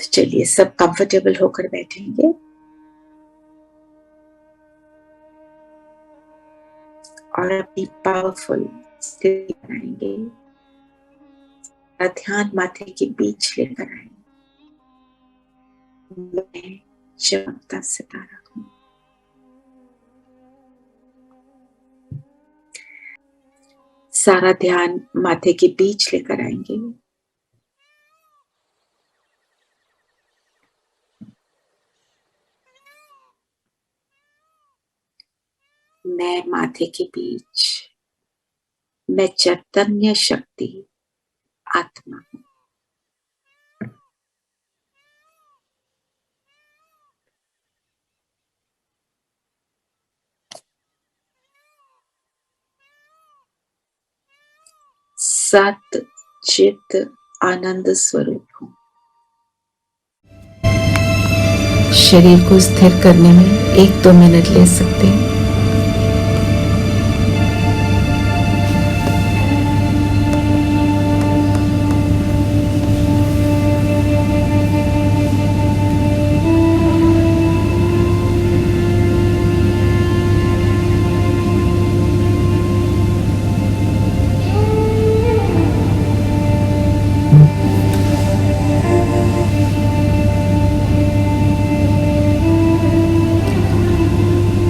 तो चलिए सब कंफर्टेबल होकर बैठेंगे और अपनी पावरफुल स्थिति बनाएंगे। ध्यान माथे के बीच लेकर आएंगे। मैं चमकता सितारा हूं। सारा ध्यान माथे के बीच लेकर आएंगे। मैं माथे के बीच, मैं चैतन्य शक्ति आत्मा हूं। सत चित आनंद स्वरूप हूं। शरीर को स्थिर करने में 1-2 मिनट ले सकते हैं।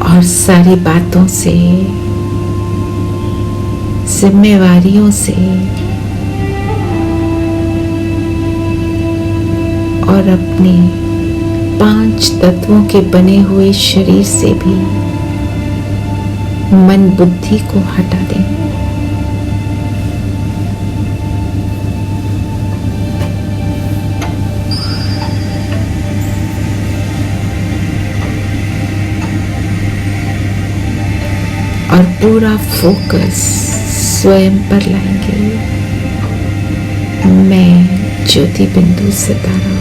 और सारी बातों से, जिम्मेवारियों से और अपने 5 तत्वों के बने हुए शरीर से भी मन बुद्धि को हटा दें। और पूरा फोकस स्वयं पर लाएंगे। मैं ज्योति बिंदु सितारा।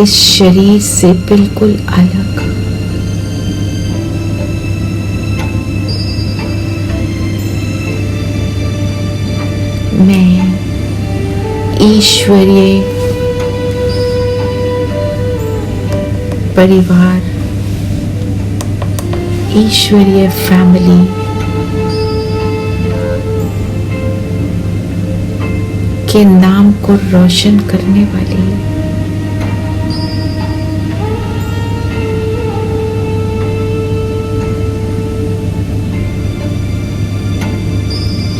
इस शरीर से बिल्कुल अलग मैं ईश्वरीय परिवार, ईश्वरीय फैमिली के नाम को रोशन करने वाली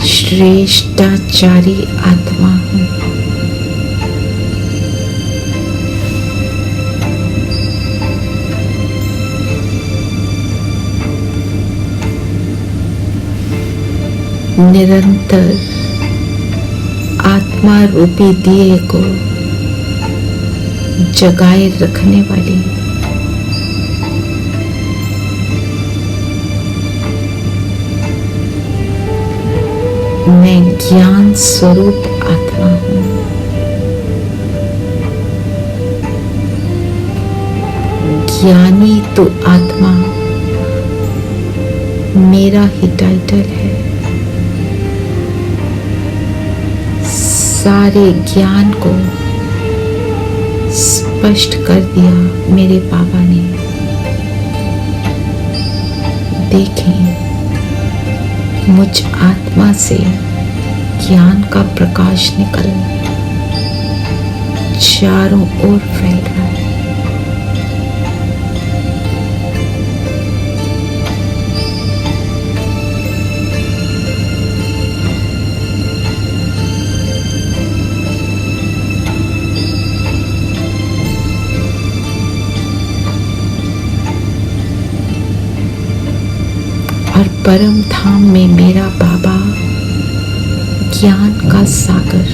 श्रेष्ठाचारी आत्मा हूं। निरंतर आत्मा रूपी दिए को जगाए रखने वाली मैं ज्ञान स्वरूप आत्मा हूं। ज्ञानी तो आत्मा मेरा ही टाइटल है। सारे ज्ञान को स्पष्ट कर दिया मेरे बाबा ने। देखें, मुझ आत्मा से ज्ञान का प्रकाश निकल चारों ओर फैल रहा है। और परम धाम में मेरा बाबा ज्ञान का सागर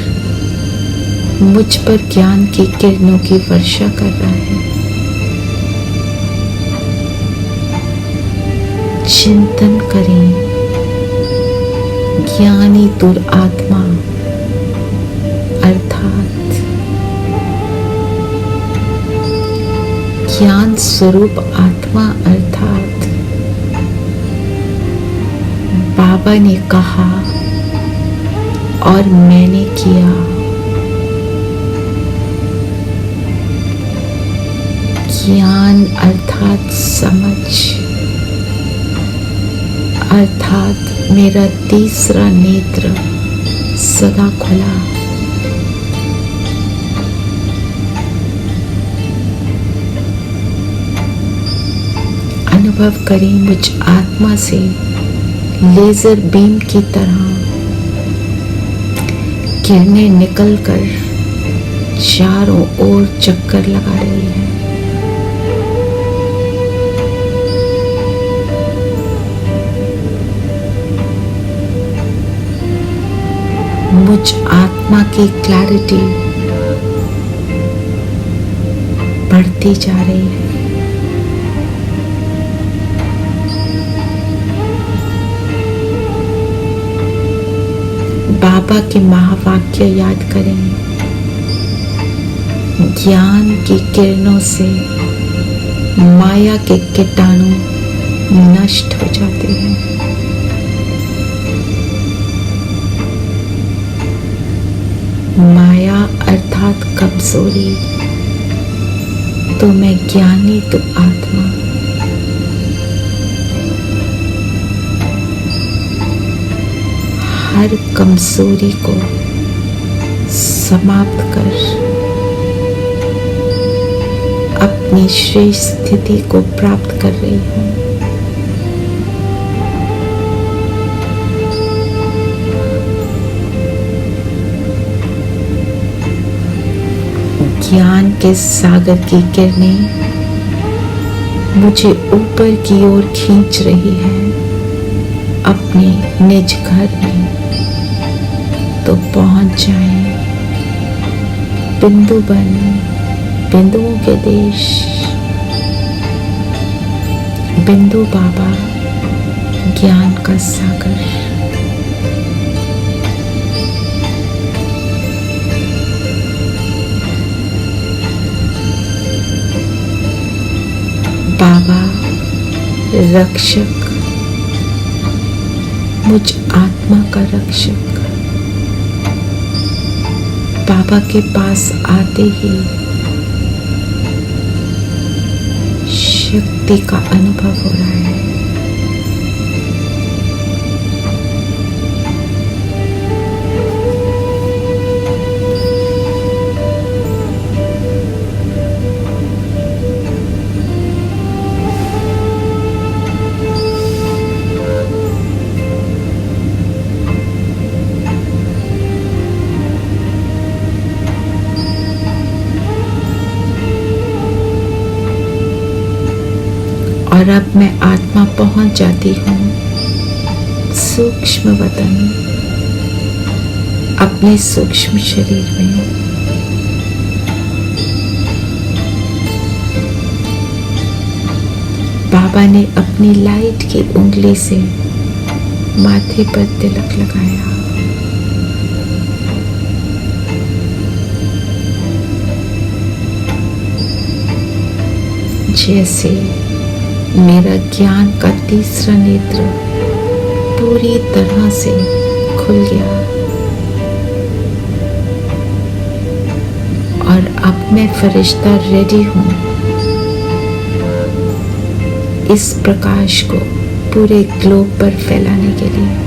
मुझ पर ज्ञान की किरणों की वर्षा कर रहा है। चिंतन करें, ज्ञानी दुरात्मा ज्ञान स्वरूप आत्मा अर्थात बाबा ने कहा और मैंने किया। ज्ञान अर्थात समझ अर्थात मेरा तीसरा नेत्र सदा खुला। अनुभव करें मुझ आत्मा से लेजर बीम की तरह किरणें निकलकर चारों ओर चक्कर लगा रही है। मुझ आत्मा की क्लैरिटी बढ़ती जा रही है। बाबा के महावाक्य याद करें। ज्ञान की किरणों से माया के कीटाणु नष्ट हो जाते हैं। माया अर्थात कमजोरी, तो मैं ज्ञानी तो आत्मा। हर कमजोरी को समाप्त कर अपनी श्रेष्ठ स्थिति को प्राप्त कर रही हूँ। ज्ञान के सागर की किरणें मुझे ऊपर की ओर खींच रही है। अपने निज घर में तो पहुंच जाएं। बिंदु बन बिंदुओं के देश। बिंदु बाबा ज्ञान का सागर। बाबा रक्षक, मुझ आत्मा का रक्षक। बाबा के पास आते ही शक्ति का अनुभव हो रहा है। और अब मैं आत्मा पहुंच जाती हूँ सूक्ष्म वतन, अपने सूक्ष्म शरीर में। बाबा ने अपनी लाइट की उंगली से माथे पर तिलक लगाया। जैसे मेरा ज्ञान का तीसरा नेत्र पूरी तरह से खुल गया और अब मैं फरिश्ता रेडी हूँ इस प्रकाश को पूरे ग्लोब पर फैलाने के लिए।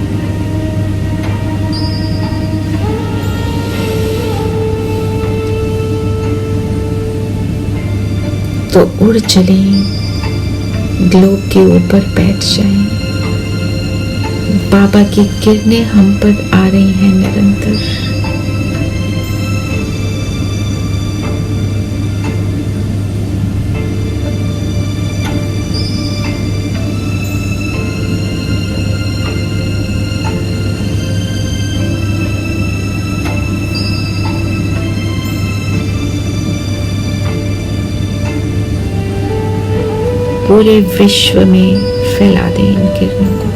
तो उड़ चलें, ग्लोब के ऊपर बैठ जाएं। बाबा की किरणें हम पर आ रही हैं निरंतर। पूरे विश्व में फैला दें इन किरणों को।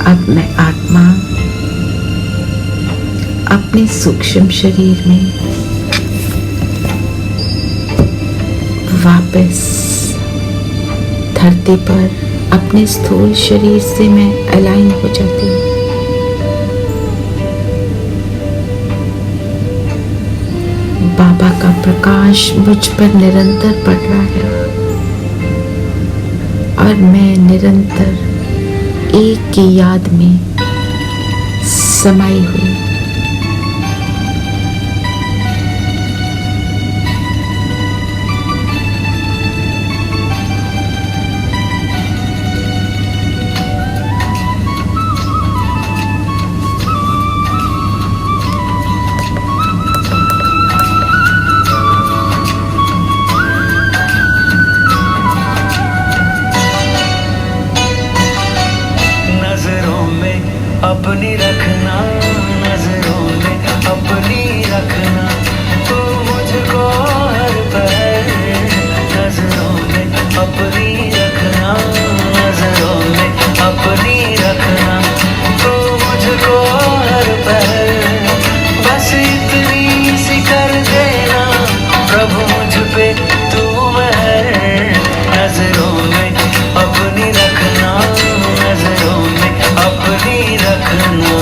अब मैं आत्मा अपने सूक्ष्म शरीर में वापस धरती पर अपने स्थूल शरीर से मैं अलाइन हो जाती हूँ। बाबा का प्रकाश मुझ पर निरंतर पड़ रहा है और मैं निरंतर एक की याद में समाई हुई। अपनी रखना, नजरों में अपनी रखना, तू मुझको हर पल नजरों में अपनी रखना, नजरों में अपनी रखना, तू मुझको हर पल। बस इतनी सी कर देना प्रभु मुझ पे तू मेहर, नजरों में अपनी रखना, नजरों में अपनी रखना।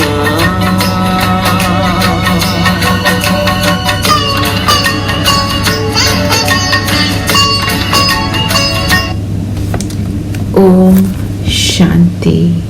ओम शांति।